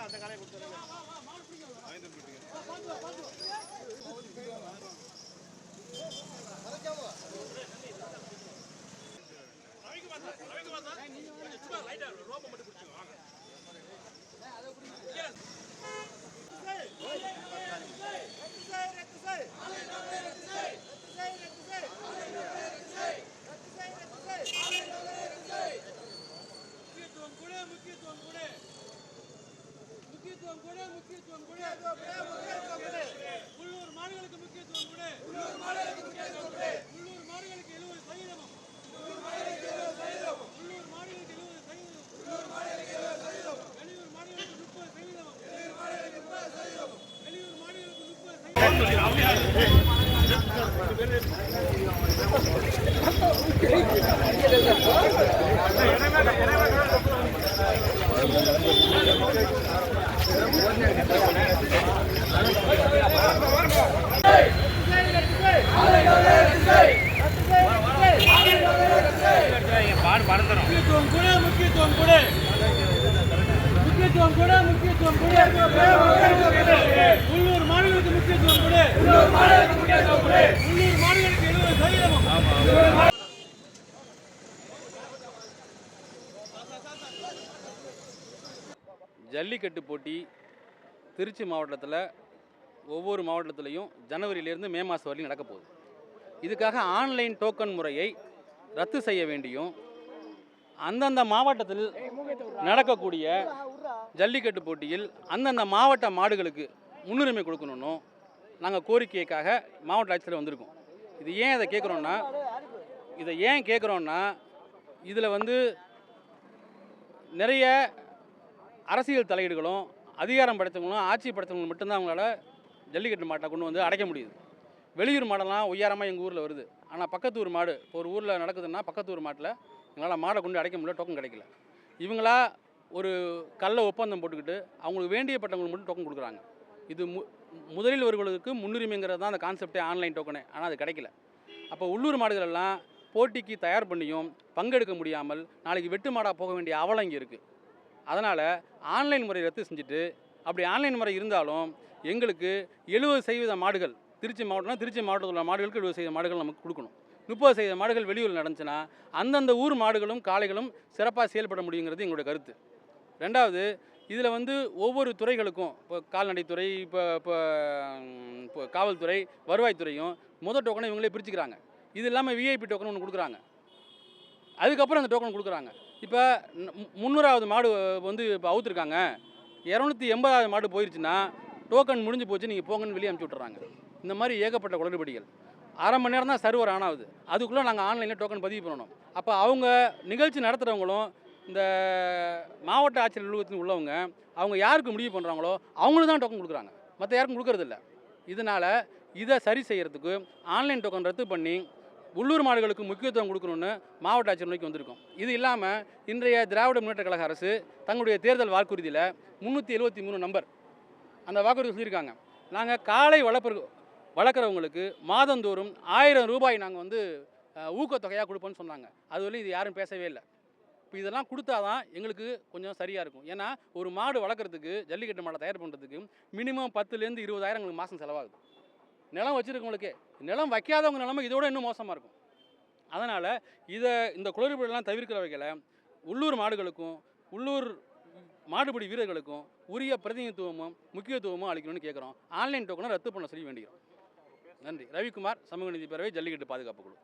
அந்த காலையை கொடுத்துருங்க. உள்ளூர் மாடுகளுக்கு முக்கியத்துவம் கொடு. உள்ளூர் மாடுகளுக்கு முக்கியத்துவம் கொடு. உள்ளூர் மாடுகளுக்கு 70%. உள்ளூர் மாடுகளுக்கு 70%. உள்ளூர் மாடுகளுக்கு 70%. உள்ளூர் மாடுகளுக்கு 70%. வெளியூர் மாடுகளுக்கு 30%. வெளியூர் மாடுகளுக்கு 30%. வெளியூர் மாடுகளுக்கு 30%. முக்கியத்துவம் கூட முக்கியத்துவம் கூட. உள்ளூர் மாடுகளுக்கு முக்கியத்துவம் கூட. உள்ளூர் மாடுகளுக்கு முக்கியத்துவம் கூட. உள்ளூர் மாடுகளுக்கு 70%. ஜல்லிக்கட்டு போட்டி திருச்சி மாவட்டத்தில் ஒவ்வொரு மாவட்டத்திலையும் ஜனவரியிலேருந்து மே மாதம் வரையும் நடக்க போகுது. இதுக்காக ஆன்லைன் டோக்கன் முறையை ரத்து செய்ய வேண்டியும் அந்தந்த மாவட்டத்தில் நடக்கக்கூடிய ஜல்லிக்கட்டு போட்டியில் அந்தந்த மாவட்ட மாடுகளுக்கு முன்னுரிமை கொடுக்கணும்னு நாங்கள் கோரிக்கைக்காக மாவட்ட ஆட்சியர் வந்திருக்கோம். இது ஏன் இதை கேட்குறோன்னா இதில் நிறைய அரசியல் தலையீடுகளும் அதிகாரம் படைத்தவங்களும் ஆட்சி படைத்தவங்களும் மட்டும்தான் அவங்களால ஜல்லிக்கட்டு மாட்டை கொண்டு அடைக்க முடியுது. வெளியூர் மாடெல்லாம் உயரமாக எங்கள் ஊரில் வருது. ஆனால் பக்கத்து ஊர் மாடு இப்போ ஒரு ஊரில் நடக்குதுன்னா பக்கத்து ஊர் மாட்டில் எங்களால் மாடை கொண்டு அடைக்க முடியல, டோக்கன் கிடைக்கல. இவங்களா ஒரு கள்ள ஒப்பந்தம் போட்டுக்கிட்டு அவங்களுக்கு வேண்டியப்பட்டவங்களுக்கு மட்டும் டோக்கன் கொடுக்குறாங்க. இது முதலில் வருவர்களுக்கு முன்னுரிமைங்கிறது தான் அந்த கான்செப்டே ஆன்லைன் டோக்கனே. ஆனால் அது கிடைக்கல. அப்போ உள்ளூர் மாடுகள் எல்லாம் போட்டிக்கு தயார் பண்ணியும் பங்கெடுக்க முடியாமல் நாளைக்கு வெட்டு மாடாக போக வேண்டிய அவலம் இங்கே இருக்குது. அதனால் ஆன்லைன் முறை ரத்து செஞ்சுட்டு, அப்படி ஆன்லைன் முறை இருந்தாலும் எங்களுக்கு 70% மாடுகள் திருச்சி மாவட்டத்தில் உள்ள மாடுகளுக்கு 70% மாடுகள் நமக்கு கொடுக்கணும். 30% மாடுகள் வெளியூரில் நடந்துச்சுன்னா அந்தந்த ஊர் மாடுகளும் காளைகளும் சிறப்பாக செயல்பட முடியுங்கிறது எங்களுடைய கருத்து. ரெண்டாவது, இதில் ஒவ்வொரு துறைகளுக்கும் இப்போ கால்நடைத்துறை, இப்போ காவல்துறை, வருவாய்த்துறையும் முதல் டோக்கனை இவங்களே பிரிச்சுக்கிறாங்க. இது இல்லாமல் விஐபி டோக்கன் ஒன்று கொடுக்குறாங்க. அதுக்கப்புறம் அந்த டோக்கன் கொடுக்குறாங்க. இப்போ 300வது மாடு இப்போ அவுத்துருக்காங்க, 280வது மாடு போயிடுச்சுன்னா டோக்கன் முடிஞ்சு போச்சு, நீங்கள் போங்கன்னு வெளியே அனுப்பிச்சி விட்டுறாங்க. இந்த மாதிரி ஏகப்பட்ட குளறுபடிகள். அரை மணி நேரம் தான் சர்வர் ஆன் ஆகுது. அதுக்குள்ளே நாங்கள் ஆன்லைனில் டோக்கன் பதிவு பண்ணணும். அப்போ அவங்க நிகழ்ச்சி நடத்துகிறவங்களும் இந்த மாவட்ட ஆட்சியர் அலுவலகத்தில் உள்ளவங்க அவங்க யாருக்கு முடிவு பண்ணுறாங்களோ அவங்களுக்கு தான் டோக்கன் கொடுக்குறாங்க, மற்ற யாருக்கும் கொடுக்கறதில்ல. இதனால் இதை சரி செய்கிறதுக்கு ஆன்லைன் டோக்கன் ரத்து பண்ணி உள்ளூர் மாடுகளுக்கு முக்கியத்துவம் கொடுக்கணும்னு மாவட்ட ஆட்சியர் நோக்கி வந்திருக்கோம். இது இல்லாமல் இன்றைய திராவிட முன்னேற்ற கழக அரசு தங்களுடைய தேர்தல் வாக்குறுதியில் 373 நம்பர் அந்த வாக்குறுதி சொல்லியிருக்காங்க. நாங்கள் காளை வளர்க்குறவங்களுக்கு மாதந்தோறும் 1000 ரூபாய் நாங்கள் ஊக்கத்தொகையாக கொடுப்போன்னு சொன்னாங்க. அதுவரையும் இது யாரும் பேசவே இல்லை. இப்போ இதெல்லாம் கொடுத்தா தான் எங்களுக்கு கொஞ்சம் சரியாக இருக்கும். ஏன்னா ஒரு மாடு வளர்க்குறதுக்கு, ஜல்லிக்கட்டு மாடை தயார் பண்ணுறதுக்கு மினிமம் 10,000 to 20,000 எங்களுக்கு மாதம் செலவாகுது. நிலம் வச்சுருக்கவங்களுக்கே. நிலம் வைக்காதவங்க நிலமை இதோட இன்னும் மோசமாக இருக்கும். அதனால் இந்த குளறுபடியெல்லாம் தவிர்க்கிற வகையில் உள்ளூர் மாடுகளுக்கும் உள்ளூர் மாடுபிடி வீரர்களுக்கும் உரிய பிரதிநிதித்துவமும் முக்கியத்துவமும் அளிக்கணும்னு கேட்குறோம். ஆன்லைன் டோக்கனை ரத்து பண்ண சொல்லி வேண்டிக்கிறோம். நன்றி. ரவிக்குமார், சமூக நீதி பேரவை, ஜல்லிக்கட்டு பாதுகாப்பு குழு.